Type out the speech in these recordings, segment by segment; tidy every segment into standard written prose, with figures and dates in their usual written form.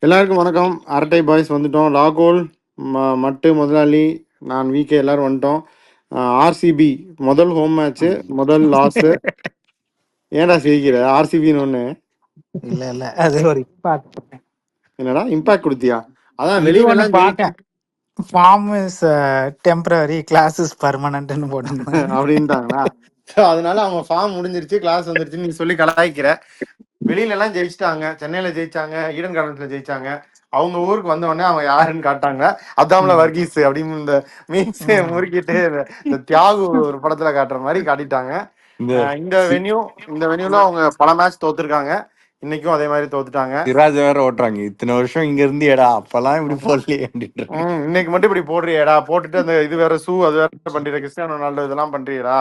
எல்லாருக்கும் வணக்கம். அரட்டை பாய்ஸ் வந்துட்டோம். லாகோல், மட்டு முதலாளி, நான் விகே எல்லாரும் வந்துட்டோம். ஆர்சிபி முதல் ஹோம் மேட்ச்சு, முதல் லாஸு. ஏன்டா சிரிக்கிற? ஆர்சிபின்னு ஒன்று இல்ல அது ஒரு இம்பாக்ட். என்னடா இம்பாக்ட் கொடுத்தியா? அதான் இது ஒண்ணு வெளியிலலாம் பார்த்தேன். Form is temporary, class is பர்மனன்ட்னு போட்டிருந்தாங்க. அப்படின்ட்டாங்களா? ஸோ அதனால அவங்க ஃபார்ம் முடிஞ்சிருச்சு, கிளாஸ் வந்துருச்சுன்னு நீ சொல்லி கலாய்க்கிற. வெளியில எல்லாம் ஜெயிச்சிட்டாங்க. சென்னையில ஜெயிச்சாங்க, ஈடன் கார்டன்ஸ்ல ஜெயிச்சாங்க. அவங்க ஊருக்கு வந்த உடனே அவங்க யாருன்னு காட்டாங்க. அதாம்ல வர்கீஸ் அப்படின்னு இந்த மீன்ஸ் முறுக்கிட்டு இந்த தியாகு ஒரு படத்துல காட்டுற மாதிரி காட்டிட்டாங்க. இந்த வென்யூல அவங்க பல மேட்ச் தோத்துருக்காங்க. இன்னைக்கும் அதே மாதிரி தோத்துட்டாங்க. சிராஜ் வேற ஓட்டுறாங்க. இத்தனை வருஷம் இங்க இருந்து ஏடா அப்பெல்லாம் இப்படி போடலையே அப்படின்ற. இன்னைக்கு மட்டும் இப்படி போடுறியடா, போட்டுட்டு அந்த இது வேற ஷூ அது வேற பண்றீங்க, கிறிஸ்டியானோ ரொனால்டோ இதெல்லாம் பண்றீடா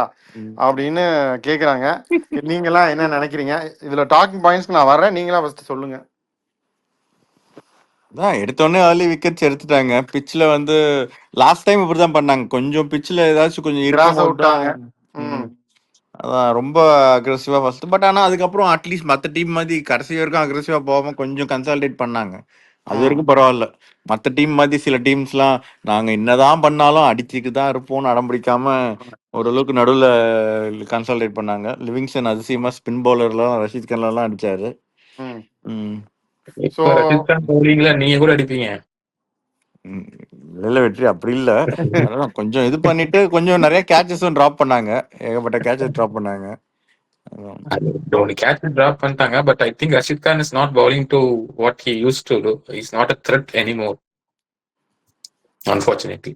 அப்படின்னு கேக்குறாங்க. நீங்க எல்லாம் என்ன நினைக்கிறீங்க? இதுல டாக்கிங் பாயிண்ட்ஸ் நான் வரேன், நீங்களா ஃபர்ஸ்ட் சொல்லுங்க. எடுத்தோடனே ஏர்லி விக்கெட்ஸ் எடுத்துட்டாங்க. பிச்சில் வந்து லாஸ்ட் டைம் இப்படிதான் பண்ணாங்க. கொஞ்சம் பிச்சில் ஏதாச்சும் கொஞ்சம் இருக்கும் போது தான் அதான் ரொம்ப அக்ரெசிவா ஃபர்ஸ்ட். பட் ஆனால் அதுக்கப்புறம் அட்லீஸ்ட் மற்ற டீம் மாதிரி கடைசி வரைக்கும் அக்ரெசிவா போகாம கொஞ்சம் கன்சால்டேட் பண்ணாங்க. அது வரைக்கும் பரவாயில்ல. மற்ற டீம் மாதிரி சில டீம்ஸ்லாம் நாங்கள் என்னதான் பண்ணாலும் அடிச்சுக்கு தான் இருப்போம்னு அடம் பிடிக்காம ஓரளவுக்கு நடுவில் கன்சால்டேட் பண்ணாங்க. லிவிங்ஸ்டன் அதிசயமா ஸ்பின் பவுலர்லாம் ரஷீத் கன்லாம் அடிச்சாரு. நீங்க கூட அடிப்பீங்க இல்ல வெற்றி அப்படி இல்ல. அதான் கொஞ்சம் இது பண்ணிட்டு கொஞ்சம் நிறைய கேட்சஸும் டிராப் பண்ணாங்க. ஏகப்பட்ட கேட்சஸ் டிராப் பண்ணாங்க. catch drop பண்ணிட்டாங்க. But I think Rashid Khan is not bowling to what he used to do. He's not a threat anymore, unfortunately.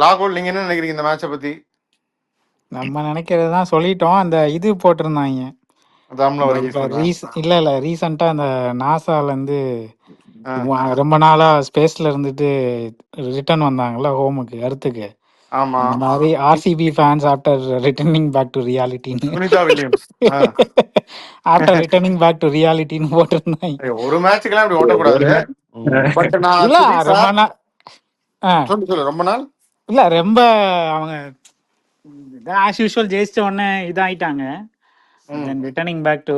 லாகோல், நீங்க என்ன நினைக்கிறீங்க இந்த மேட்சை பத்தி? நம்ம நினைக்கிறதுதான் சொல்லிட்டோம். அந்த இது போட்டிருந்தாங்க இல்ல ரீசெண்டா அந்த நாசால இருந்து ரொம்ப நாளா ஸ்பேஸ்ல இருந்துட்டு ரிட்டர்ன் வந்தாங்கல்ல ஹோமுக்கு, எர்த்துக்கு. அந்த மாதிரி RCB fans after returning back to ரியாலிட்டின்னு ஆஃப்டர் ரிட்டர்னிங் பேக் டு ரியாலிட்டின்னு போட்டிருந்தாங்க. ஒரு மேட்சுக்கெல்லாம் அப்படி ஓட்டக்கூடாது. பட் நான் இல்ல ரொம்ப நாள் ரொம்ப நாள் இல்ல ரொம்ப அவங்க ஆஸ் யூஷுவல் ஜெயிச்ச உடனே இதாயிட்டாங்க. ரிட்டர்னிங் பேக் டு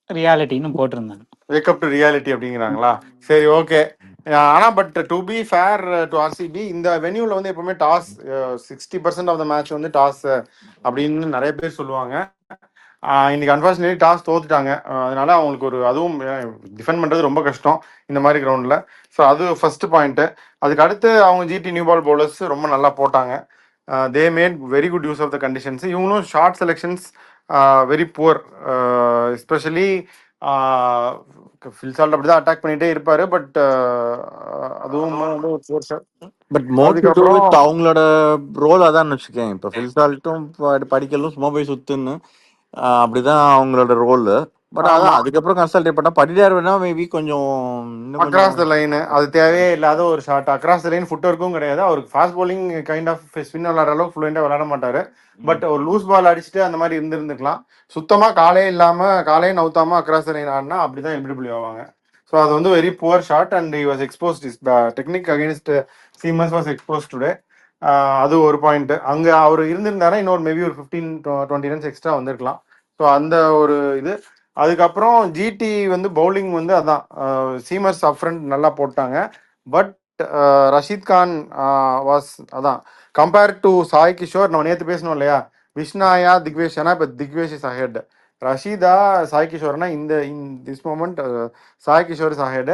ரியாலிட்டின்னு போட்டிருந்தாங்க. வேக்கப் டு ரியாலிட்டி அப்படிங்கிறாங்களா? சரி, ஓகே. ஆனா but to be fair to RCB, இந்த வென்யூல வந்து எப்பவுமே டாஸ் 60% ஆஃப் த மேட்ச் வந்து டாஸ் அப்படின்னு நிறைய பேர் சொல்லுவாங்க. இன்னைக்கு அன்பார்ச்சுனேட்லி டாஸ் தோத்துட்டாங்க. அதனால அவங்களுக்கு ஒரு அதுவும் டிஃபெண்ட் பண்ணுறது ரொம்ப கஷ்டம் இந்த மாதிரி கிரவுண்டில். ஸோ அது ஃபர்ஸ்ட் பாயிண்ட்டு. அதுக்கு அடுத்து அவங்க ஜிடி நியூ பால் பவுலர்ஸ் ரொம்ப நல்லா போட்டாங்க. They made very good use of the conditions. இவங்களும் shot selections very poor. Especially Phil Salt அப்படி தான் அட்டாக் பண்ணிகிட்டே இருப்பார். பட் அதுவும் பட் மோஸ்ட் அவங்களோட ரோல் அதான் வச்சுக்கேன். இப்போ ஃபில்சால்ட்டும் படிக்கலும் சும்மா போய் சுத்துன்னு அப்படிதான் அவங்களோட ரோல். பட் அதான் அதுக்கப்புறம் கன்சல்டேட் பண்ணா படிடார் வேணா மேபி கொஞ்சம் அக்ராஸ் த லைன் அது தேவையே இல்லாத ஒரு shot. Across the line foot ஒர்க்கும் கிடையாது. அவருக்கு fast bowling kind of spin விளாடுற அளவுக்கு ஃப்ளூயண்டா விளாட மாட்டாரு. பட் ஒரு லூஸ் பால் அடிச்சுட்டு அந்த மாதிரி இருந்துருந்துக்கலாம். சுத்தமா காலையே நவுத்தாம அக்ராஸ் த லைன் ஆடினா அப்படிதான் எல்பிடபிள்யூ ஆவாங்க. ஸோ அது வந்து very poor shot and he was exposed. His technique against seamers was expose today. அது ஒரு பாயிண்ட். அங்கே அவர் இருந்திருந்தாரா இன்னொரு மேபி ஒரு 15-20 ரன்ஸ் எக்ஸ்ட்ரா வந்திருக்கலாம். ஸோ அந்த ஒரு இது. அதுக்கப்புறம் ஜிடி வந்து பவுலிங் வந்து அதான் சீமர்ஸ் அப்ரண்ட் நல்லா போட்டாங்க. பட் ரஷீத் கான் வாஸ் அதான் கம்பேர் டு சாய் கிஷோர். நம்ம நேற்று பேசணும் இல்லையா, விஷ்ணாயா திக்வேஷனா, இப்போ திக்வேஷ் இஸ் அஹெட். ரஷீதா சாய் கிஷோர்னா இந்த this moment Sai Kishore is ahead.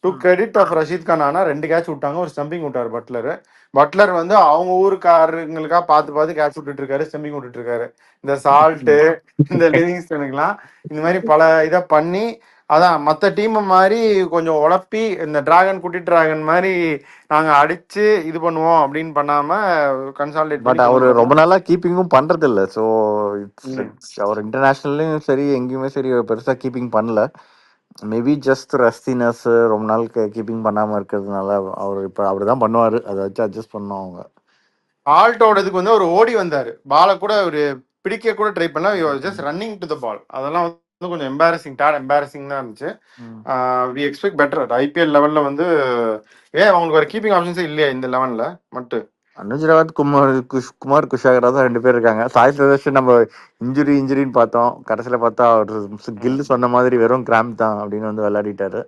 To credit of Rashid Khan. ஆனால் 2 கேட்ச் விட்டாங்க, ஒரு ஸ்டம்பிங் விட்டார் பட்லர் வந்து அவங்க ஊருக்காரங்களுக்காக பார்த்து கேட்ச் விட்டுட்டு இருக்காரு, ஸ்டம்பிங் விட்டுட்டு இருக்காரு. இந்த சால்ட்டு இந்த லிவிங்ஸ்டனுக்குலாம் இந்த மாதிரி பல இதை பண்ணி அதான் மற்ற டீம் மாதிரி கொஞ்சம் உழப்பி இந்த குட்டி டிராகன் மாதிரி நாங்கள் அடிச்சு இது பண்ணுவோம் அப்படின்னு பண்ணாம கன்சால்டேட். பட் அவர் ரொம்ப நாளா கீப்பிங்கும் பண்றது இல்லை. ஸோ அவர் இன்டர்நேஷனல்லையும் சரி எங்கேயுமே சரி பெருசா கீப்பிங் பண்ணல. மேபி ஜஸ்ட் ரஸ்தினஸ் ரொம்ப நாள் கீப்பிங் பண்ணாம இருக்கிறதுனால அவர் இப்போ அப்படிதான் பண்ணுவாரு. அதை வச்சு அட்ஜஸ்ட் பண்ணோம். அவங்க ஆல்ட்டோடதுக்கு வந்து ஒரு ஓடி வந்தார், பாலை கூட ஒரு பிடிக்க கூட ட்ரை பண்ணா, ஜஸ்ட் ரன்னிங் டு த பால். அதெல்லாம் வந்து கொஞ்சம் எம்பாரசிங் தான் இருந்துச்சு. We expect better. ஐபிஎல் லெவல்ல வந்து அவங்களுக்கு ஒரு கீப்பிங் ஆப்ஷன்ஸே இல்லையா இந்த லெவன்ல மட்டும்? அனுஜ் ராவத், குமார் குஷாகரா தான் 2 பேர் இருக்காங்க. சாய் சுதர்ஷன் நம்ம இன்ஜுரின்னு பார்த்தோம். கடைசியில பார்த்தா அவர் கில் சொன்ன மாதிரி வெறும் கிராம்ப் தான் அப்படின்னு வந்து விளையாடிட்டாரு.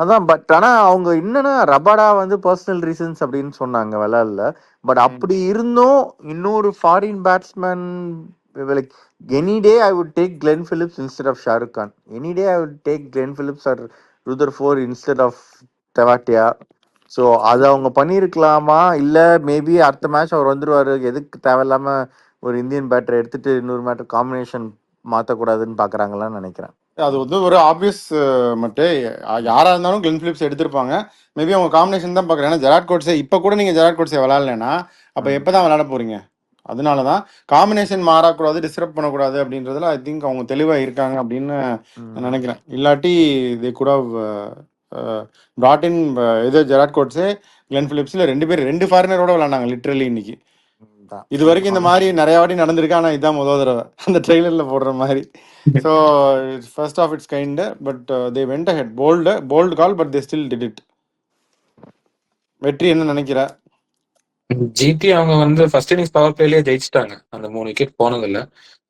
அதான் பட் ஆனா அவங்க என்னன்னா ரபாடா வந்து பர்சனல் ரீசன்ஸ் அப்படின்னு சொன்னாங்க விளையாடல. பட் அப்படி இருந்தும் இன்னொரு foreign batsman like any day I would take Glenn Phillips instead of Shahrukh Khan. Any day I would take Glenn Phillips or Rutherford instead of Tewatia. So அது அவங்க பண்ணியிருக்கலாமா, இல்லை மேபி அடுத்த மேட்ச் அவர் வந்துருவாரு, எதுக்கு தேவையில்லாம ஒரு இந்தியன் பேட்டரை எடுத்துட்டு இன்னொரு மேட்டர் காம்பினேஷன் மாற்றக்கூடாதுன்னு பார்க்குறாங்களான்னு நினைக்கிறேன். அது வந்து ஒரு ஆப்வியஸ் மட்டும் யாராக இருந்தாலும் கிளென் பிலிப்ஸ் எடுத்திருப்பாங்க. மேபி அவங்க காம்பினேஷன் தான் பார்க்குறேன். ஏன்னா ஜெராட் கோட்ஸே இப்போ கூட நீங்கள் ஜெராட் கோட்ஸே விளாட்லன்னா அப்போ எப்போ தான் விளாட போகிறீங்க? அதனால தான் காம்பினேஷன் மாறக்கூடாது, டிஸ்டர்ப் பண்ணக்கூடாது அப்படின்றதுல ஐ திங்க் அவங்க தெளிவாக இருக்காங்க அப்படின்னு நான் நினைக்கிறேன். இல்லாட்டி they could have brought in இது ஜெராட் கோட்ஸே கிளென் பிலிப்ஸில் 2 பேர் 2 ஃபாரினரோட விளாண்டாங்க லிட்ரலி இன்னைக்கு. இது வரைக்கும் இந்த மாதிரி நிறைய வாட்டி நடந்திருக்கு, ஆனால் இதுதான் முதல் தடவை அந்த ட்ரெய்லரில் போடுற மாதிரி. So first of its kind, but they went ahead. Bold call, but they still did it. Vetri என்ன நினைக்கிற? ஜிடி அவங்க வந்து ஃபர்ஸ்ட் இன்னிங்ஸ் பவர் பிளேலயே ஜெயிச்சிட்டாங்க. அந்த 3 விக்கெட் போனதில்ல.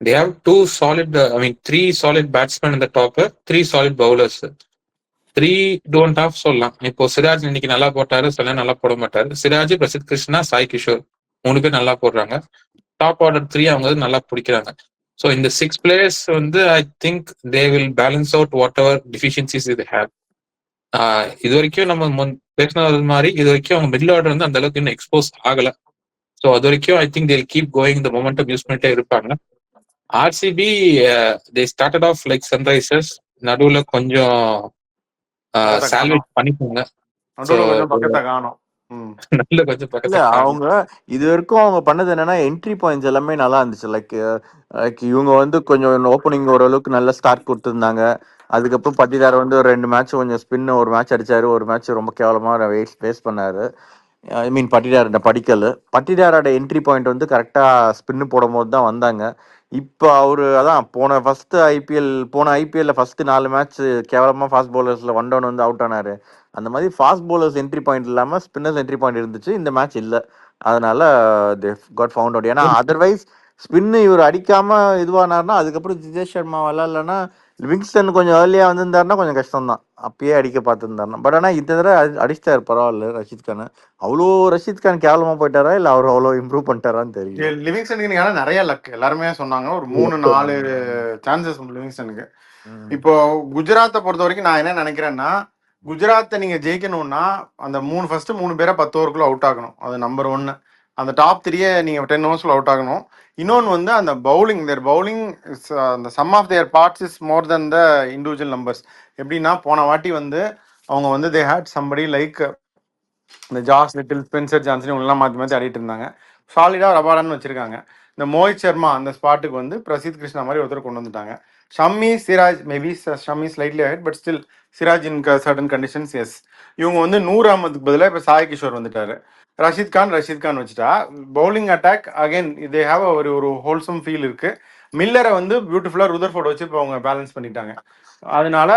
தே ஹேவ் 3 சாலிட் பேட்ஸ்மேன் இந்த top, 3 solid bowlers. 3 don't have சொல்லலாம். இப்போ சிராஜ் இன்னைக்கு நல்லா போட்டாரு, சில நல்லா போட மாட்டாரு. சிராஜ், பிரசித் கிருஷ்ணா, சாய் கிஷோர் 3 பேர் நல்லா போடுறாங்க. டாப் ஆர்டர் 3 அவங்க வந்து நல்லா பிடிக்கிறாங்க. ஸோ இந்த 6 பிளேயர்ஸ் வந்து ஐ think they will balance out what ever deficiencies இது ஹேவ். இது வரைக்கும் நம்ம பேசினது மாதிரி இது வரைக்கும் அவங்க மிடில் ஆர்டர் வந்து அந்த அளவுக்கு இன்னும் எக்ஸ்போஸ் ஆகல. ஸோ அது வரைக்கும் I think they'll keep going, இந்த மொமெண்டம் யூஸ் பண்ணிட்டே இருப்பாங்க. RCB they started off like Sunrisers, நடுவில் கொஞ்சம் சால்வேஜ் பண்ணிப்பாங்க. பக்கத்தை காணும். நல்ல கொஞ்சம் இல்ல பக்கத்துல அவங்க இது வரைக்கும் அவங்க பண்ணது என்னன்னா என்ட்ரி பாயிண்ட்ஸ் எல்லாமே நல்லா இருந்துச்சு. லைக் இவங்க வந்து கொஞ்சம் ஓப்பனிங் ஓரளவுக்கு நல்ல ஸ்டார்ட் கொடுத்துருந்தாங்க. அதுக்கப்புறம் பட்டிதார் வந்து ஒரு 2 மேட்ச் கொஞ்சம் ஸ்பின், ஒரு மேட்ச் அடிச்சாரு, ஒரு மேட்ச் ரொம்ப கேவலமா வேஸ்ட் பண்ணாரு. ஐ மீன் பட்டிதாரோட என்ட்ரி பாயிண்ட் வந்து கரெக்டாக ஸ்பின்னு போடும் போது தான் வந்தாங்க. இப்போ அவரு அதான் போன ஐபிஎல்ல ஃபர்ஸ்ட் 4 மேட்ச் கேவலமாக ஃபாஸ்ட் பவுலர்ஸ்ல 1 டவுன் வந்து அவுட் ஆனாரு. அந்த மாதிரி ஃபாஸ்ட் பவுலர்ஸ் என்ட்ரி பாயிண்ட் இல்லாமல் ஸ்பின்னர்ஸ் என்ட்ரி பாயிண்ட் இருந்துச்சு. இந்த மேட்ச் இல்லை, அதனால தே காட் ஃபவுண்ட் அவுட். ஏன்னா அதர்வைஸ் ஸ்பின்னு இவர் அடிக்காம இதுவானார்னா, அதுக்கப்புறம் ஜிதேஷ் சர்மா விளாட்லன்னா, லிவிங்ஸ்டன் கொஞ்சம் ஏர்லியாக வந்திருந்தாருன்னா கொஞ்சம் கஷ்டம் தான், அப்பயே அடிக்க பார்த்துருந்தாருன்னா. பட் ஆனால் இந்த தடவை அடிச்சிட்டாரு, பரவாயில்ல. ரஷீத் கான் அவ்வளோ ரஷீத் கான் கேவலமாக போயிட்டாரா, இல்லை அவர் அவ்வளோ இம்ப்ரூவ் பண்ணிட்டாரான்னு தெரியல. லிவிங்ஸ்டனுக்கு ஆனால் நிறைய லக் எல்லாருமே சொன்னாங்க. ஒரு 3-4 சான்சஸ் லிவிங்ஸ்டனுக்கு. இப்போ குஜராத்தை பொறுத்த வரைக்கும் நான் என்ன நினைக்கிறேன்னா, குஜராத்தை நீங்க ஜெயிக்கணும்னா அந்த ஃபர்ஸ்ட் 3 பேரை 10 ஓவருக்குள்ள அவுட் ஆகணும். அது நம்பர் 1. அந்த டாப் 3 நீங்க 10 ஓவர்ஸ்ல அவுட் ஆகணும். இன்னொன்று வந்து அந்த பவுலிங், அந்த sum of their parts is more then the individual numbers. எப்படின்னா போன வாட்டி வந்து அவங்க வந்து தே ஹேட் சம்படி லைக் இந்த ஜாஸ் லிட்டில், ஸ்பென்சர் ஜான்சன் இவங்கெல்லாம் மாற்றி ஆடிட்டு இருந்தாங்க. சாலிடாக ரபாடான்னு வச்சிருக்காங்க. இந்த மோஹித் சர்மா அந்த ஸ்பாட்டுக்கு வந்து பிரசித் கிருஷ்ணா மாதிரி ஒருத்தர் கொண்டு வந்துட்டாங்க. ஷம்மி, சிராஜ், மேபி ஷம்மி ஸ்லைட்லி ஆகிட், but still Siraj in certain conditions எஸ். இவங்க வந்து 100 அஹமதுக்கு பதிலாக இப்போ சாய் கிஷோர் வந்துட்டாரு. ரஷீத் கான் வச்சுட்டா பவுலிங் அட்டாக் அகைன் இதே ஹாவ் ஒரு ஹோல்சம் ஃபீல் இருக்கு. மில்லரை வந்து பியூட்டிஃபுல்லாக ருதர்ஃபோர்ட் வச்சு இப்போ அவங்க பேலன்ஸ் பண்ணிட்டாங்க. அதனால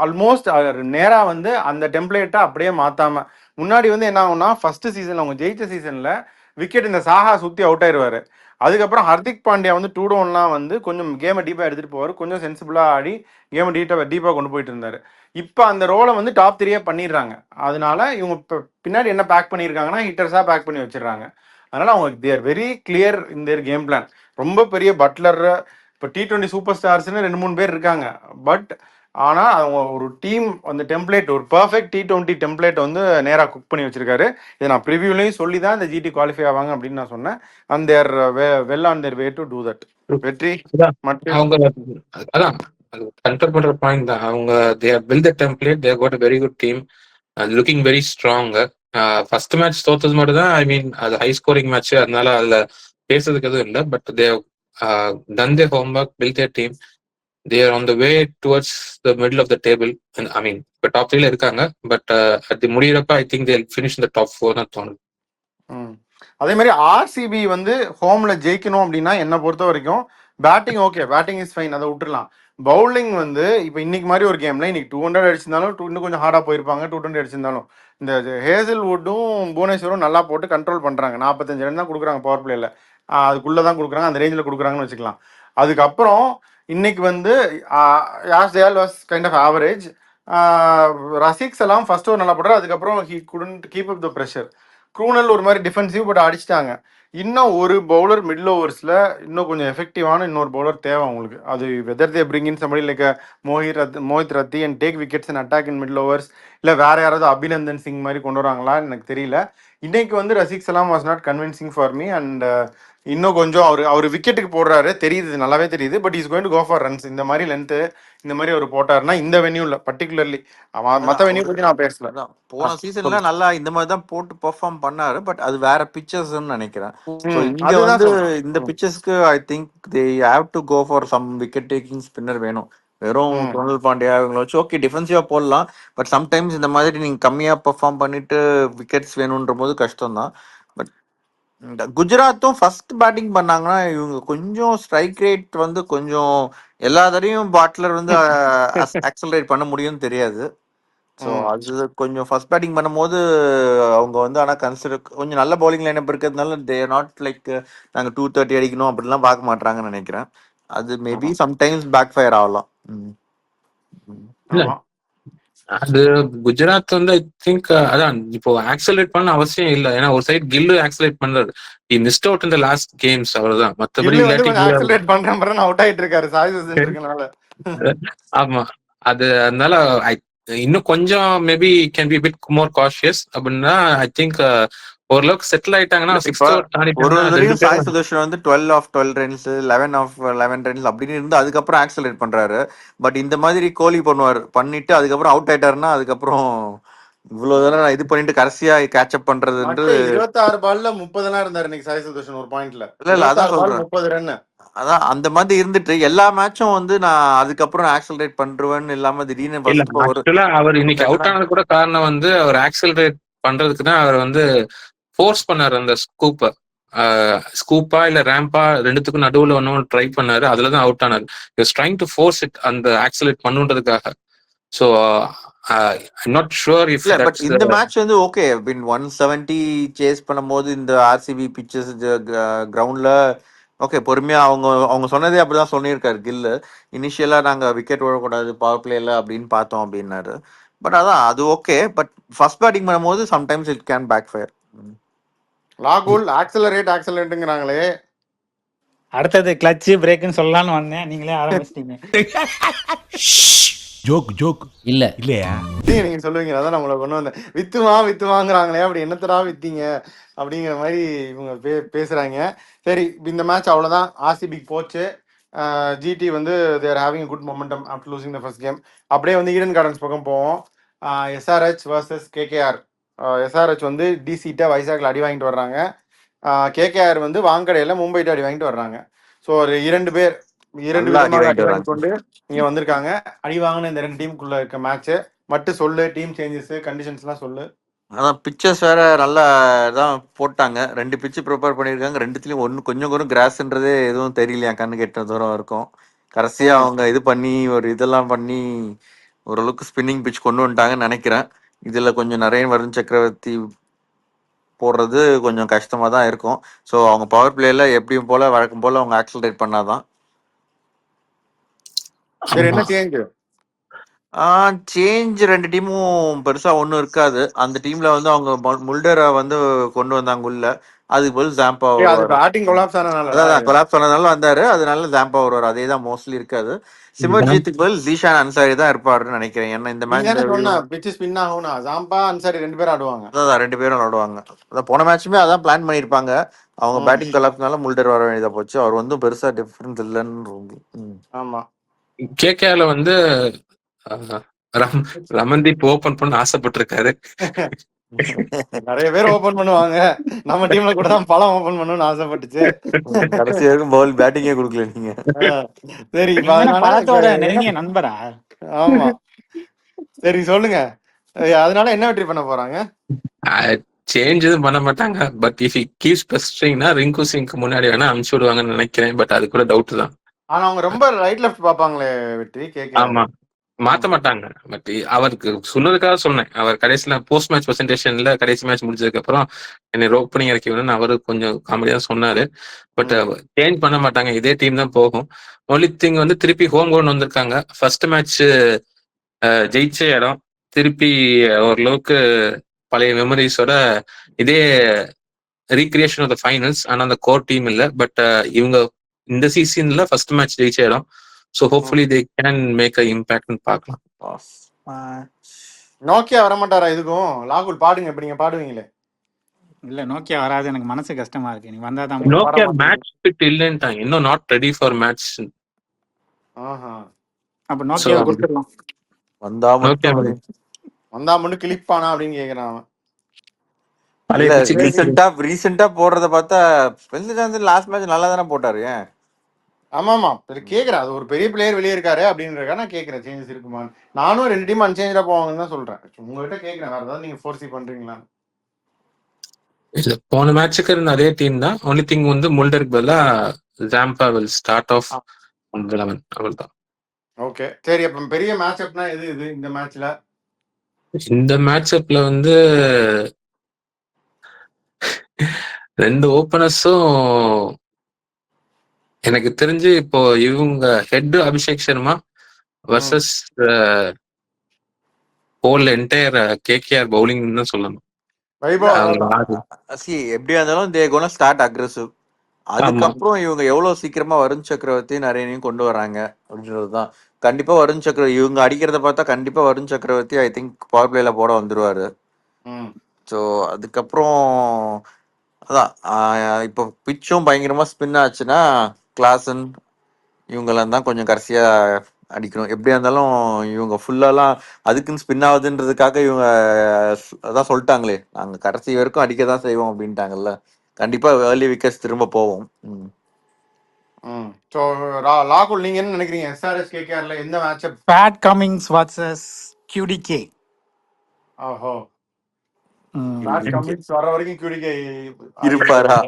ஆல்மோஸ்ட் நேராக வந்து அந்த டெம்ப்ளேட்டை அப்படியே மாற்றாம, முன்னாடி வந்து என்ன ஆகும்னா ஃபர்ஸ்ட் சீசன்ல அவங்க ஜெயிச்ச சீசன்ல விக்கெட் இந்த சாஹா சுற்றி அவுட் ஆயிடுவாரு. அதுக்கப்புறம் ஹர்திக் பாண்டியா வந்து 2 டவுன்லாம் வந்து கொஞ்சம் கேமை டீப்பாக எடுத்துகிட்டு போவார், கொஞ்சம் சென்சிபிளாக ஆடி கேமை டீப்பாக கொண்டு போயிட்டு இருந்தார். இப்போ அந்த ரோலை வந்து டாப் 3 பண்ணிடுறாங்க. அதனால இவங்க பின்னாடி என்ன பேக் பண்ணியிருக்காங்கன்னா ஹிட்டர்ஸாக பேக் பண்ணி வச்சிடறாங்க. அதனால அவங்க they're very clear in their game plan. ரொம்ப பெரிய பட்லர், இப்போ T20 சூப்பர் ஸ்டார்ஸ்னு 2-3 பேர் இருக்காங்க. பட் ஆனால் அவங்க ஒரு டீம் அந்த டெம்ப்ளேட், ஒரு பர்ஃபெக்ட் T20 டெம்ப்ளேட் வந்து நேராக குக் பண்ணி வச்சிருக்காரு. இதை நான் ப்ரிவியூலையும் சொல்லி தான் இந்த ஜிடி குவாலிஃபை ஆவாங்க அப்படின்னு நான் சொன்னேன். And they're well on their way to do that. வெற்றி அவங்க அதான் அது கன்ஃபர்ம் பண்ற பாயிண்ட் தான். அவங்க they have built the template, they have got a very good team, looking very strong. First match தோத்தது மட்டும் தான், ஐ மீன் அது ஹை ஸ்கோரிங் மேட்ச், அதனால அதுல பேசுறதுக்கு எதுவும் இல்லை. But they have done their homework, build their team. They are on the way towards the middle of the table. And, I mean, இப்போ டாப் 3ல இருக்காங்க. பட் அது முடியிறப்ப I think they'll finish in the top 4 தான் தோணுது. அதே மாதிரி RCB வந்து ஹோம்ல ஜெயிக்கணும் அப்படின்னா என்னை பொறுத்த வரைக்கும் batting okay, batting is fine, அதை விட்டுடலாம். பவுலிங் வந்து இப்போ இன்னைக்கு மாதிரி ஒரு கேம்ல இன்னைக்கு 200 அடிச்சிருந்தாலும் இன்னும் கொஞ்சம் ஹார்டாக போயிருப்பாங்க. 220 அடிச்சிருந்தாலும் இந்த ஹேசல்வுட்டும் புவனேஸ்வரும் நல்லா போட்டு கண்ட்ரோல் பண்ணுறாங்க. 45 ரன் தான் கொடுக்குறாங்க பவர் பிளேல, அதுக்குள்ளே தான் கொடுக்குறாங்க, அந்த ரேஞ்சில் கொடுக்குறாங்கன்னு வச்சுக்கலாம். அதுக்கப்புறம் இன்னைக்கு வந்து Yash Dayal was kind of average. Rasikh Salam first over நல்லா போடுறாரு, அதுக்கப்புறம் he couldn't keep up the pressure. Krunal ஒரு மாதிரி டிஃபென்சிவ் பட் அடிச்சிட்டாங்க. இன்னும் ஒரு பவுலர் மிடில் ஓவர்ஸில் இன்னும் கொஞ்சம் எஃபெக்டிவான இன்னொரு பவுலர் தேவை அவங்களுக்கு. அது whether they bring in somebody like Mohit Rathee and take wickets and attack in middle overs, இல்லை வேற யாராவது அபிநந்தன் சிங் மாதிரி கொண்டு வராங்களான்னு எனக்கு தெரியல. இன்னைக்கு வந்து Rasikh Salam was not convincing for me. And இன்னும் கொஞ்சம் அவர் விக்கெட்டுக்கு போடுறாரு தெரியுது, நல்லாவே தெரியுது. But is going to go for runs. இந்த மாதிரி லென்த்து இந்த மாதிரி அவர் போட்டாருன்னா இந்த வென்யூல பர்டிகுலர்லி, மற்ற வென்யூ பற்றி நான் பேசல. போன சீசன்ல நல்லா இந்த மாதிரி தான் போட்டு பெர்ஃபார்ம் பண்ணாரு. பட் அது வேற பிச்சர்ஸ்ன்னு நினைக்கிறேன். ஸோ இங்க வந்து இந்த பிச்சர்ஸ்க்கு I think they have to go for some wicket taking spinner வேணும். வெறும் குணல் பாண்டியா இவங்களை வச்சு ஓகே டிஃபென்சிவா போடலாம். பட் சம்டைம்ஸ் இந்த மாதிரி நீங்க கம்மியா பெர்ஃபார்ம் பண்ணிட்டு விக்கெட்ஸ் வேணும்ன்ற போது கஷ்டம் தான். பட் குஜராத்தும் ஃபர்ஸ்ட் பேட்டிங் பண்ணாங்கன்னா இவங்க கொஞ்சம் ஸ்ட்ரைக் ரேட் வந்து கொஞ்சம் எல்லா தடையும் பாட்லர் வந்து ஆக்சலரேட் பண்ண முடியும்னு தெரியாது. ஸோ அது கொஞ்சம் ஃபர்ஸ்ட் பேட்டிங் பண்ணும்போது அவங்க வந்து ஆனால் கன்சிடர் கொஞ்சம் நல்ல பவுலிங் லைனப் இருக்கிறதுனால தே ஆர் நாட் லைக் நாங்கள் 230 அடிக்கணும் அப்படிலாம் பார்க்க மாட்டாங்கன்னு நினைக்கிறேன். அது மேபி சம்டைம்ஸ் பேக் ஃபயர் ஆகலாம். அது குஜராத் வந்து ஐ திங்க் அதான் இப்போ ஆக்சலேட் பண்ண அவசியம் இல்லை. ஏன்னா ஒரு சைடு கில்லு ஆக்சலேட் பண்றாரு, he missed out in the last games அவ்வளவுதான். மத்தபடி ஆக்சலேட் பண்றேன் அவுட் ஆயிட்டு இருக்காரு சாய் சுதர்ஷன் இருக்கனால. ஆமா, அது அதனால இன்னும் கொஞ்சம் maybe can be bit more cautious அப்படின்னா ஐ திங்க் ஓரளவுக்கு செட்டில் ஆயிட்டாங்கன்னா ஒரு சாய் சுதர்ஷன் வந்து 12 of 12 ரன்ஸ் 11 of 11 ரன்ஸ் அப்படின்னு இருந்து அதுக்கப்புறம் ஆக்சலேட் பண்றாரு. பட் இந்த மாதிரி கோலி பண்ணிட்டு அதுக்கப்புறம் அவுட் ஆயிட்டாருன்னா அதுக்கப்புறம் இவ்வளவு தூரம் இது பண்ணிட்டு கடைசியா கேட்சப் பண்றது 26 பால்ல 30 இருந்தாரு இன்னைக்கு சாய் சுதர்ஷன் ஒரு பாயிண்ட்ல. இல்ல அதான் சொல்றேன் 30 ரன். அதான் அந்த மாதிரி இருந்துட்டு எல்லா மேட்சும் வந்து நான் அதுக்கப்புறம் ஆக்சலரேட் பண்றேன்னு இல்லாம திடீர்னு அவர் இன்னைக்கு அவுட் ஆனது கூட காரணம் வந்து அவர் ஆக்சலரேட் பண்றதுக்கு தான் அவர் வந்து ஃபோர்ஸ் பண்ணாரு. அந்த ஸ்கூப்பா இல்ல ரேம்பா ரெண்டுத்துக்கும் நடுவுல ஒன்னும் ட்ரை பண்ணாரு, அதுலதான் அவுட் ஆனாரு. Is trying to force it அந்த ஆக்சலரேட் பண்ணுன்றதுக்காக. So I'm not sure if but இந்த மேட்ச் வந்து ஓகே 170 சேஸ் பண்ணும்போது இந்த ஆர்சிபி பிச்சர்ஸ் கிரவுண்ட்ல ஓகே பொறுமையா அவங்க சொன்னதே அப்படிதான் சொல்லியிருக்காரு கில்லு. இனிஷியலா நாங்க விக்கெட் விழக்கூடாது பவர் பிளேல அப்படின்னு பார்த்தோம் அப்படின்னாரு. பட் அதான் அது ஓகே. பட் ஃபர்ஸ்ட் பேட்டிங் பண்ணும்போது sometimes it can backfire. லாகுல் ஆக்சலரேட்டுங்கிறாங்களே. அடுத்தது கிளட்ச் பிரேக்னு சொல்லலாம்னு வந்தேன், நீங்களே ஆரம்பிச்சிட்டீங்க. ஜோக் இல்ல இல்லையா நீங்க சொல்லுவீங்க, அதான் நம்மள கொண்டு வந்தேன். வித்துவாங்கிறாங்களே, அப்படி என்னத்தடா வித்தீங்க அப்படிங்கிற மாதிரி இவங்க பேசுறாங்க. சரி, இந்த மேட்ச் அவ்வளவுதான், ஆர்சிபிக்கு போச்சு. ஜிடி வந்து they're having good momentum after losing the first game. அப்படியே வந்து ஈடன் கார்டன்ஸ் பக்கம் போவோம். SRH versus KKR. எஸ்ஆர்ஹெச் வந்து டிசிட்ட வைசாக்ல அடி வாங்கிட்டு வர்றாங்க. கேகேஆர் வந்து வாங்கடையில மும்பைட்டு அடி வாங்கிட்டு வர்றாங்க. ஸோ ஒரு இரண்டு விதமாக அடி வாங்கி கொண்டு இங்க வந்திருக்காங்க. அடி வாங்கின இந்த ரெண்டு டீமுக்குள்ள இருக்க மேட்ச் மட்டும் சொல்லு, டீம் சேஞ்சஸ் கண்டிஷன்ஸ் எல்லாம் சொல்லு. அதான் பிச்சர்ஸ் வேற நல்லா தான் போட்டாங்க. 2 பிச்சு ப்ரிப்பேர் பண்ணியிருக்காங்க. ரெண்டுத்துலயும் ஒன்று கொஞ்சம் கூட கிராஸ்ன்றதே எதுவும் தெரியலையா, கண்ணு கெட்ட தூரம் இருக்கும். கடைசியா அவங்க இது பண்ணி ஒரு இதெல்லாம் பண்ணி ஓரளவுக்கு ஸ்பின்னிங் பிச் கொண்டு வந்துட்டாங்கன்னு நினைக்கிறேன். இதுல கொஞ்சம் நிறைய வருண் சக்கரவர்த்தி போடுறது கொஞ்சம் கஷ்டமா தான் இருக்கும். ஸோ அவங்க பவர் பிளேல எப்படியும் போல வழக்கம் போல அவங்க ஆக்சலரேட் பண்ணாதான். என்ன சேஞ்ச் 2 டீமும் பெருசா ஒன்றும் இருக்காது. அந்த டீம்ல வந்து அவங்க முல்டரை வந்து கொண்டு வந்தாங்க உள்ள. அதுக்கு பதில் ஜாம்பா கொலாப்ஸ் ஆனதுனால வந்தாரு. அதனால ஜாம்பா வருவார். அதே தான் மோஸ்ட்லி இருக்காது. சிமர்ஜித்துக்கு பதில் ஜீஷான் அன்சாரி தான் இருப்பாருன்னு நினைக்கிறேன். ஏன்னா இந்த மேட்ச் ரெண்டு பேரும் ஆடுவாங்க. அதான் 2 பேரும் ஆடுவாங்க. அதான் போன மேட்சுமே அதான் பிளான் பண்ணியிருப்பாங்க. அவங்க பேட்டிங் கொலாப்ஸ்னால முல்டர் வர வேண்டியதா போச்சு. அவர் வந்து பெருசா டிஃபரன்ஸ் இல்லைன்னு. ஆமா, கேகேஆர்ல வந்து ரமன்தீப் ஓபன் பண்ண ஆசைப்பட்டிருக்காரு. நிறைய பேர் ஓபன் பண்ணுவாங்க. நம்ம டீம்ல கூட தான் பலம் ஓபன் பண்ணணும்னு ஆசைப்பட்டுச்சு. கடைசி வரைக்கும் பவுல் பேட்டிங்கே கொடுக்கல நீங்க. சரி, பலத்தோட நெருங்கிய நண்பரா? ஆமா, சரி சொல்லுங்க. அதனால என்ன வெற்றி பண்ண போறாங்க? சேஞ்ச் எதுவும் பண்ண மாட்டாங்க. பட் இஃப் ஹி கீப்ஸ் பெஸ்ட்ரிங்னா ரிங்கு சிங்க்கு முன்னாடி வேணா அனுப்பிச்சு விடுவாங்கன்னு நினைக்கிறேன். பட் அது கூட டவுட் தான். ஆனா அவங்க ரொம்ப ரைட் லெஃப்ட் பாப்பாங்களே வெற்றி. ஆமா, மாத்த மாட்டாங்க. பட் அவருக்கு சொன்னதுக்காக சொன்னேன். அவர் கடைசியில போஸ்ட் மேட்ச் பிரசன்டேஷன்ல கடைசி மேட்ச் முடிஞ்சதுக்கு அப்புறம் என்னை ஓப்பனிங் இறக்கி விடணும்னு அவரு கொஞ்சம் காமெடியா சொன்னாரு. பட் சேஞ்ச் பண்ண மாட்டாங்க, இதே டீம் தான் போகும். ஒன்லி திங் வந்து திருப்பி ஹோம் கிரவுண்ட் வந்திருக்காங்க. ஃபர்ஸ்ட் மேட்ச் ஜெயிச்ச இடம் திருப்பி ஓரளவுக்கு பழைய மெமரிஸோட இதே ரீக்ரியேஷன் ஆஃப் த ஃபைனல்ஸ். ஆனா அந்த கோர் டீம் இல்ல. பட் இவங்க இந்த சீசன்ல ஃபர்ஸ்ட் மேட்ச் ஜெயிச்ச இடம். So hopefully they can make a இம்பாக்ட்னு பார்க்கலாம். நோக்கியா வரமாட்டாரா இதுக்கும்? லாகுல் பாடுங்க, இப்ப நீங்க பாடுவீங்களே. இல்ல நோக்கியா வராது, எனக்கு மனசு கஷ்டமா இருக்கு. நீ வந்தா தான் நோக்கியா மேட்ச் ஃபிட் இல்லன்ட்டாங்க, இன்னும் நாட் ரெடி ஃபார் மேட்ச். அப்ப நோக்கியா கொடுத்துடலாம். வந்தா மட்டும் வந்தா மட்டும் கிளிப்பானா அப்படின்னு கேக்குறான் அவன். இல்ல ரீசெண்டா போடுறத பார்த்தா ஸ்பென்சர் ஜான்சன் லாஸ்ட் மேட்ச் நல்லா தானே போட்டாரு. ஏன்? ஆமாமா கேக்குறேன், அது ஒரு பெரிய பிளேயர் வெளியே இருக்காரு அப்படின்றக்கா நான் கேட்கறேன் சேஞ்சஸ் இருக்குமா. நானும் 2 டீம் அன்சேஞ்சா போவாங்கன்னு தான் சொல்றேன். உங்ககிட்ட கேட்கறேன், வேற ஏதாவது நீங்க ஃபோர்சி பண்றீங்களா? இல்ல, போன மேட்சுக்கு இருந்த அதே டீம் தான். ஒன்லி திங் வந்து முல்டருக்கு பதிலா ஜாம்பா வில் ஸ்டார்ட் ஆஃப் 11 அவ்வளவுதான். ஓகே சரி, அப்ப பெரிய மேட்ச் அப்னா இது இந்த மேட்ச்ல? இந்த மேட்ச்அப்ல வந்து 2 ஓபனர்ஸும் எனக்கு தெரிஞ்சு இப்போ இவங்க head Abhishek Sharma versus whole entire KKR bowling தான் சொல்லணும். எப்படியா இருந்தாலும் தே கோனா ஸ்டார்ட் அக்ரெசிவ். அதுக்கப்புறம் இவங்க எவ்வளவு சீக்கிரமா வருண் சக்கரவர்த்தி நிறையனையும் கொண்டு வராங்க அப்படின்றதுதான். கண்டிப்பா வருண் சக்கரவர்த்தி இவங்க அடிக்கிறத பார்த்தா கண்டிப்பா வருண் சக்கரவர்த்தி ஐ திங்க் பவர் பிளேல போட வந்துருவாரு. ஸோ அதுக்கப்புறம் அதான் இப்போ பிச்சும் பயங்கரமா ஸ்பின் ஆச்சுன்னா கிளாசன் இவங்கெல்லாம் தான் கொஞ்சம் கடைசியா அடிக்கணும். எப்படியா இருந்தாலும் இவங்க ஃபுல்லாலாம் அதுக்குன்னு ஸ்பின் ஆகுதுன்றதுக்காக இவங்க அதான் சொல்லிட்டாங்களே, நாங்க கடைசி வரைக்கும் அடிக்க தான் செய்வோம் அப்படின்ட்டாங்கல்ல. கண்டிப்பா ஏர்லி விக்கெட்ஸ் திரும்ப போவோம். ஸோ லாகுல் நீங்க என்ன நினைக்கிறீங்க? எஸ்ஆர்எஸ் கேகேஆர்ல எந்த match? Bad Cummins versus QDK. ஓஹோ, பேட் கமிங்ஸ் வர வரைக்கும் QDK இருப்பாரா?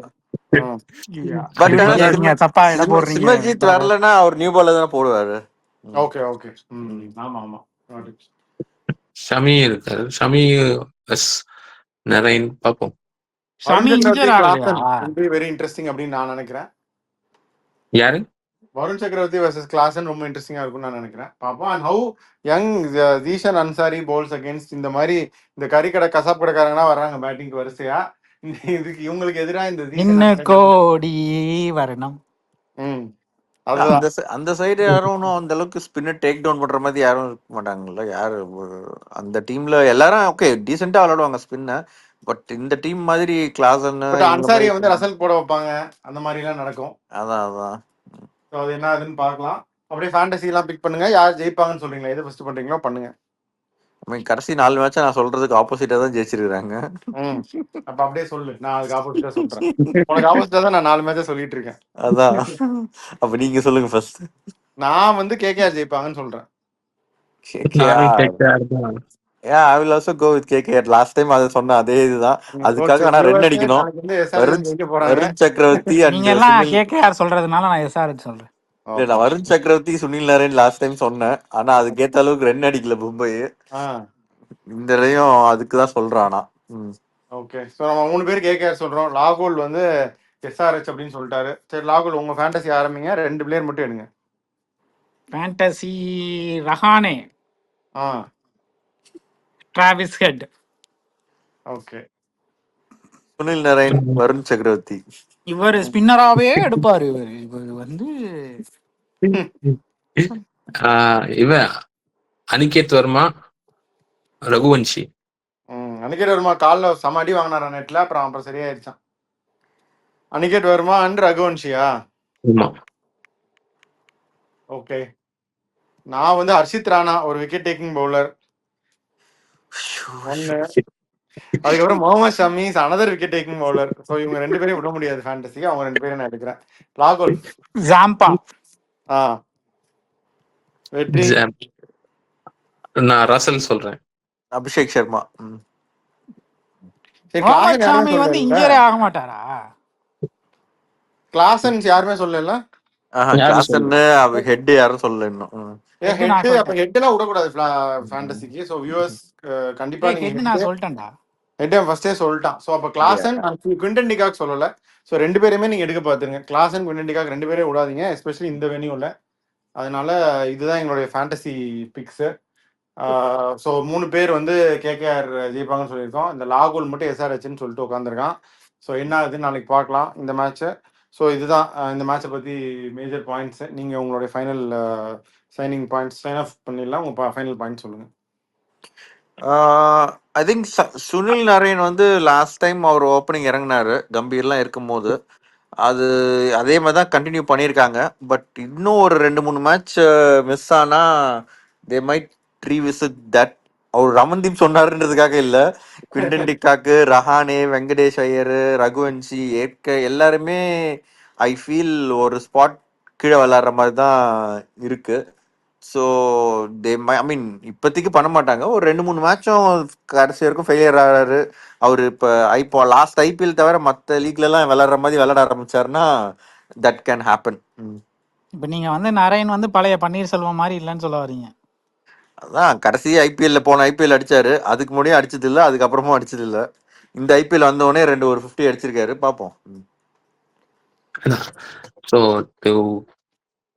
சிமர்ஜித் வரலன்னா அவர் நியூ பால்ல தானே போடுவாரு. ஓகே ஓகே, ஆமா ஆமா. ஷமி இருக்காரு, ஷமி நிறைய பார்ப்போம். வெரி இன்ட்ரெஸ்டிங் அப்படின்னு நான் நினைக்கிறேன். யாரு? வருண் சக்கரவர்த்தி வர்சஸ் கிளாசன் ரொம்ப இன்ட்ரெஸ்டிங்கா இருக்கும்னு நான் நினைக்கிறேன். பாப்போம். And how young Tishan Ansari bowls against இந்த மாதிரி இந்த கறிக்கடை கசாப் கடைக்காரங்கன்னா வர்றாங்க பேட்டிங்க்கு வரிசையா. இதுக்கு இவங்களுக்கு எதிராக இந்த கோடி வரணும். அந்த சைடு யாரும் அந்த அளவுக்கு ஸ்பின்னர் டேக் டவுன் பண்ற மாதிரி யாரும் இருக்க மாட்டாங்கல்ல. யாரு அந்த டீம்ல எல்லாரும் ஓகே டீசெண்டா விளையாடுவாங்க ஸ்பின்ன. பட் இந்த டீம் மாதிரி கிளாசன் அன்சாரியை வந்து ரசல் போட வைப்பாங்க, அந்த மாதிரி எல்லாம் நடக்கும். அதான் அது என்ன ஆகுதுன்னு பார்க்கலாம். அப்படியே ஃபேண்டசி எல்லாம் பிக் பண்ணுங்க. யார் ஜெயிப்பாங்கன்னு சொல்றீங்களா? எது ஃபர்ஸ்ட் பண்றீங்களோ பண்ணுங்க. கடைசி 4 மேட்சா நான் சொல்றதுக்கு ஆப்போசிட்டா தான் ஜெயிச்சிருக்காங்க. அப்ப அப்படியே சொல்லு, நான் அதுக்கு ஆப்போசிட்டா சொல்றேன். உனக்கு ஆப்போசிட்டா தான் நான் 4 மேட்சா சொல்லிட்டு இருக்கேன். அதான் அப்ப நீங்க சொல்லுங்க ஃபர்ஸ்ட். நான் வந்து கேகேஆர் ஜெயிப்பாங்கன்னு சொல்றேன். Yeah, I will also go with KKR. Last time அது சொன்ன அதே இதுதான். அதுக்காக ஆனா ரன் அடிக்கணும். வருண் சக்கரவர்த்தி நீங்க எல்லாம் KKR சொல்றதுனால நான் SRH சொல்றேன். இல்ல நான் வருண் சக்கரவர்த்தி சுனில் நரேன் லாஸ்ட் டைம் சொன்னேன். ஆனா அதுக்கேத்த அளவுக்கு ரன் அடிக்கல மும்பை. இந்த தடவையும் அதுக்கு தான் சொல்றானா. ஓகே, சோ நம்ம 3 பேர் KKR சொல்றோம். லாகுல் வந்து SRH அப்படின்னு சொல்லிட்டாரு. சரி லாகுல், உங்க ஃபேண்டசி ஆரம்பிங்க. 2 பிளேயர் மட்டும் எடுங்க. Fantasy Rahane, Travis head. Okay, Sunil Naren, Varun சக்கரவர்த்தி. இவர் ஸ்பின்னராவே எடுப்பாரு. இவர் வந்து இவன் அனிகேத் வர்மா, ரகுவன்ஷி. அனிகேட் வர்மா கால்ல சமாடி வாங்கினாரா நெட்ல, அப்புறம் சரியாயிருச்சான். அனிகேட் வர்மா அண்ட் ரகுவன்ஷியா? ஓகே, நான் வந்து ஹர்ஷித் ராணா ஒரு விக்கெட் டேக்கிங் பவுலர். அதுக்கப்புறம் Mohammed Shami another wicket taking bowler. So இவங்க 2 பேரையும் விட முடியாது ஃபேண்டசிக்கு. அவங்க 2 பேரும் நான் எடுக்கிறேன். லாகுல் ஜாம்பா. வெற்றி நான் ரசல் சொல்றேன். அபிஷேக் சர்மா. சாமி வந்து இன்ஜியரே ஆக மாட்டாரா? கிளாசன்ஸ் யாருமே சொல்லல. ஹெட் யாரும் சொல்லல இன்னும். அப்ப ஹெட்லாம் விடக்கூடாது ஃபேண்டசிக்கு. ஸோ வியூவர்ஸ் கண்டிப்பா நான் சொல்லிட்டேன்டா, ஹெட் ஃபர்ஸ்டே சொல்லிட்டான். ஸோ அப்ப கிளாசன் குவிண்டன் டிகாக் சொல்லல. ஸோ 2 பேருமே நீங்க எடுக்க பாத்துருங்க. கிளாசன் குவிண்டன் டிகாக் 2 பேரே விடாதீங்க, எஸ்பெஷலி இந்த வெனியூல. அதனால இதுதான் எங்களுடைய ஃபேண்டசி பிக்ஸ். ஸோ 3 பேர் வந்து கேகேஆர் ஜெயிப்பாங்கன்னு சொல்லியிருக்கோம். இந்த லாகுல் மட்டும் எஸ்ஆர்ஹெச்னு சொல்லிட்டு உட்காந்துருக்கான். ஸோ என்ன ஆகுதுன்னு நாளைக்கு பார்க்கலாம் இந்த மேட்ச்சை. ஸோ இதுதான் இந்த மேட்ச்சை பற்றி மேஜர் பாயிண்ட்ஸு. நீங்கள் உங்களுடைய final signing points sign off பண்ணிடலாம். உங்கள் ஃபைனல் பாயிண்ட் சொல்லுங்கள். ஐ திங்க் சுனில் நரேன் வந்து லாஸ்ட் டைம் அவர் ஓப்பனிங் இறங்கினாரு கம்பீர்லாம் இருக்கும்போது. அது அதே மாதிரி தான் கண்டினியூ பண்ணியிருக்காங்க. பட் இன்னும் ஒரு 2-3 மேட்ச் மிஸ் ஆனால் தே மைட் ரீவிசிட் தட். அவர் ரமன்தீப் சொன்னாருன்றதுக்காக இல்லை, குவிண்டன் டிக்காக்கு, ரஹானே, வெங்கடேஷ் ஐயர், ரகுவன்ஷி, ஏற்க எல்லாருமே ஐ ஃபீல் ஒரு ஸ்பாட் கீழே விளாட்ற மாதிரி தான் இருக்கு. ஸோ தே ஐ மீன் இப்போதைக்கு பண்ண மாட்டாங்க. ஒரு 2-3 மேட்சும் கடைசி வரைக்கும் ஃபெயிலியர் ஆகிறாரு அவர். இப்போ லாஸ்ட் ஐபிஎல் தவிர மற்ற லீக்லலாம் விளாட்ற மாதிரி விளாட ஆரம்பிச்சாருன்னா தட் கேன் ஹேப்பன். இப்போ நீங்கள் வந்து நரேன் வந்து பழைய பன்னீர்செல்வம் மாதிரி இல்லைன்னு சொல்ல வரீங்க. அதான் கடைசி ஐபிஎல்ல போன ஐபிஎல் அடிச்சாரு, அதுக்கு முன்னாடியே அடிச்சது இல்லை, அதுக்கப்புறமும் அடிச்சது இல்லை. இந்த ஐபிஎல் வந்தவொடனே ஒரு 50 அடிச்சிருக்காரு. பார்ப்போம். ஸோ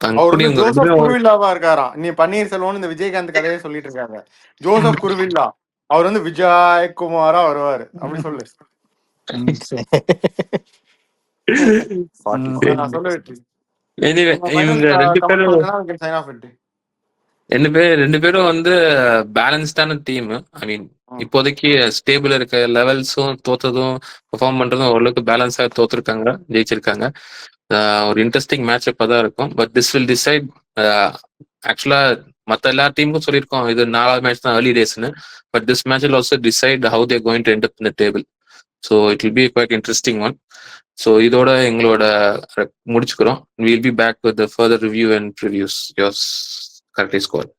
அவர் வந்து ஜோசப் குருவில்லாவா இருக்காராம். நீ பன்னீர்செல்வம் இந்த விஜயகாந்த் கதையே சொல்லிட்டு இருக்காங்க. ஜோசப் குருவில்லா அவர் வந்து விஜய் குமாரா வருவாரு அப்படி சொல்லு. சொல்லு வெற்றி. இவங்க ரெண்டு பேரும் வந்து பேலன்ஸ்டான டீம். ஐ மீன் இப்போதைக்கு ஸ்டேபிள் இருக்க லெவல்ஸும் தோத்ததும் பெர்ஃபார்ம் பண்றதும் ஓரளவுக்கு பேலன்ஸாக தோத்துருக்காங்க, ஜெயிச்சிருக்காங்க. ஒரு இன்ட்ரெஸ்டிங் மேட்ச் தான் இருக்கும். But this will decide. ஆக்சுவலா மற்ற எல்லா டீமுக்கும் சொல்லியிருக்கோம் இது 4வது மேட்ச் தான் ஏர்லி டேஸ்னு. But this match will also decide how they're going to end up in the table. So it will be quite interesting one. So இதோட எங்களோட முடிச்சுக்கிறோம். Will be back with further review and previews. Yours correctly score.